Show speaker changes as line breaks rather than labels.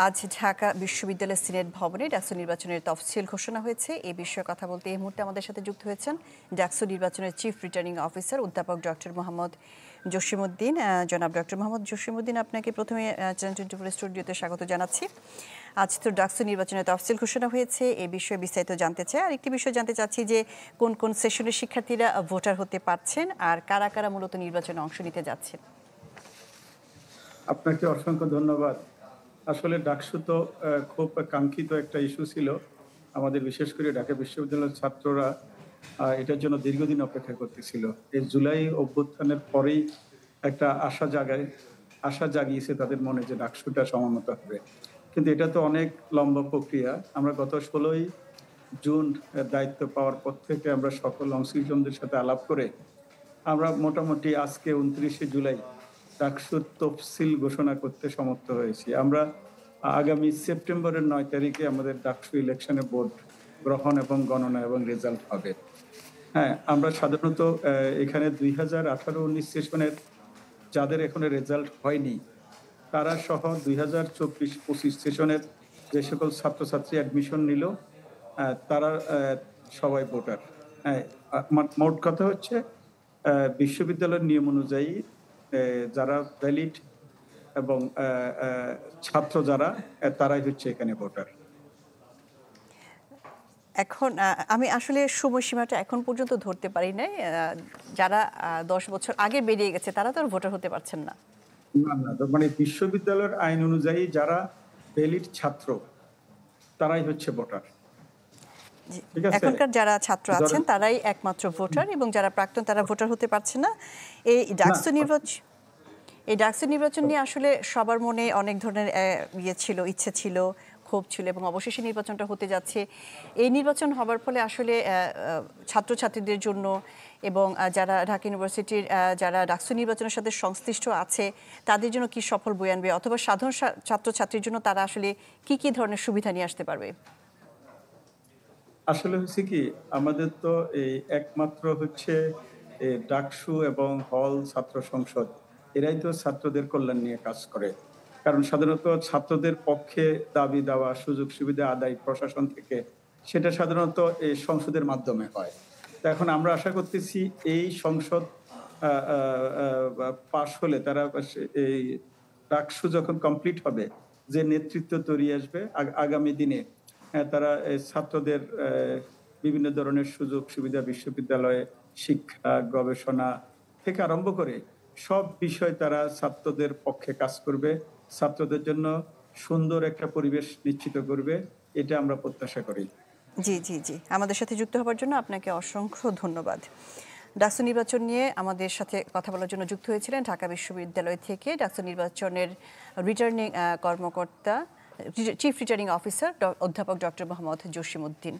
আজ ঢাকা বিশ্ববিদ্যালয়ের সিনেট ভবনে ডাকসু নির্বাচনের তফসিল ঘোষণা হয়েছে। এই বিষয়ে কথা বলতে এই মুহূর্তে আমাদের সাথে যুক্ত হয়েছেন ডাকসু নির্বাচনের চিফ রিটার্নিং অফিসার অধ্যাপক ডক্টর মোহাম্মদ জসিমউদ্দিন। জনাব ডক্টর মোহাম্মদ জসিমউদ্দিন, আপনাকে প্রথমে চ্যানেল 24 স্টুডিওতে স্বাগত জানাচ্ছি। আজ তো ডাকসু নির্বাচনের তফসিল ঘোষণা হয়েছে, এই বিষয়ে বিস্তারিত জানতে চাই। আর একটি বিষয় জানতে চাচ্ছি যে কোন কোন সেশনের শিক্ষার্থীরা ভোটার হতে পারছেন আর কারা কারা মূলত নির্বাচনে অংশ নিতে যাচ্ছেন।
আপনাকে অসংখ্য ধন্যবাদ। আসলে ডাকসু তো খুব কাঙ্ক্ষিত একটা ইস্যু ছিল আমাদের, বিশেষ করে ঢাকা বিশ্ববিদ্যালয়ের ছাত্ররা এটার জন্য দীর্ঘদিন অপেক্ষা করতেছিল। এই জুলাই অভ্যুত্থানের পরেই একটা আশা জাগিয়েছে তাদের মনে যে ডাকসুটা সময়মত হবে, কিন্তু এটা তো অনেক লম্বা প্রক্রিয়া। আমরা গত 16ই জুন দায়িত্ব পাওয়ার পর থেকে আমরা সকল অংশীজনদের সাথে আলাপ করে আমরা মোটামুটি আজকে 29শে জুলাই ডাকসুর তফসিল ঘোষণা করতে সমর্থ হয়েছি। আমরা আগামী সেপ্টেম্বরের 9 তারিখে আমাদের ডাকসু ইলেকশনে ভোট গ্রহণ এবং গণনা এবং রেজাল্ট হবে। হ্যাঁ, আমরা সাধারণত এখানে 2018-19 সেশনের যাদের এখনো রেজাল্ট হয়নি তারা সহ 2024-25 সেশনের যে সকল ছাত্রছাত্রী অ্যাডমিশন নিল তারা সবাই ভোটার। হ্যাঁ, মোট কথা হচ্ছে বিশ্ববিদ্যালয়ের নিয়ম অনুযায়ী যারা ভ্যালিড এবং ছাত্র যারা তারাই হচ্ছে এখানে ভোটার।
এখন আমি আসলে সময়সীমাটা এখন পর্যন্ত ধরতে পারি নাই। যারা 10 বছর আগে বেরিয়ে গেছে তারা তো আর ভোটার হতে পারছেন না।
না, মানে বিশ্ববিদ্যালয়ের আইন অনুযায়ী যারা ভ্যালিড ছাত্র তারাই হচ্ছে ভোটার। ঠিক আছে,
এখনকার যারা ছাত্র আছেন তারাই একমাত্র ভোটার এবং যারা প্রাক্তন তারা ভোটার হতে পারছে না। এই ডাকসু নির্বাচন নিয়ে আসলে সবার মনে অনেক ধরনের ইচ্ছে ছিল, ক্ষোভ ছিল এবং অবশেষে নির্বাচনটা হতে যাচ্ছে। এই নির্বাচন হবার ফলে আসলে ছাত্রছাত্রীদের জন্য এবং যারা ঢাকা ইউনিভার্সিটির যারা ডাকসু নির্বাচনের সাথে সংশ্লিষ্ট আছে তাদের জন্য কি সফল বয়ে আনবে, অথবা সাধারণ ছাত্রছাত্রীর জন্য তারা আসলে কি কি ধরনের সুবিধা নিয়ে আসতে পারবে?
আসলে হচ্ছে কি, আমাদের তো এই একমাত্র হচ্ছে ডাকসু এবং হল ছাত্র সংসদ, এরাই তো ছাত্রদের কল্যাণ নিয়ে কাজ করে। কারণ সাধারণত ছাত্রদের পক্ষে দাবি দেওয়া, সুযোগ সুবিধা আদায় প্রশাসন থেকে, সেটা সাধারণত এই সংসদের মাধ্যমে হয়। তো এখন আমরা আশা করতেছি এই সংসদ পাশ হলে তারা এই ডাকসু যখন কমপ্লিট হবে, যে নেতৃত্ব তৈরি আসবে আগামী দিনে, তারা ছাত্রদের বিভিন্ন ধরনের সুযোগ সুবিধা, বিশ্ববিদ্যালয়ে শিক্ষা গবেষণা থেকে আরম্ভ করে সব বিষয় তারা ছাত্রদের পক্ষে কাজ করবে, ছাত্রদের জন্য সুন্দর একটা পরিবেশ নিশ্চিত করবে, এটা আমরা প্রত্যাশা করি।
জি জি জি, আমাদের সাথে যুক্ত হওয়ার জন্য আপনাকে অসংখ্য ধন্যবাদ। ডাকসু নির্বাচন নিয়ে আমাদের সাথে কথা বলার জন্য যুক্ত হয়েছিলেন ঢাকা বিশ্ববিদ্যালয় থেকে ডাকসু নির্বাচনের রিটার্নিং কর্মকর্তা, চিফ রিটার্নিং অফিসার অধ্যাপক ডক্টর মোহাম্মদ জসিমউদ্দিন।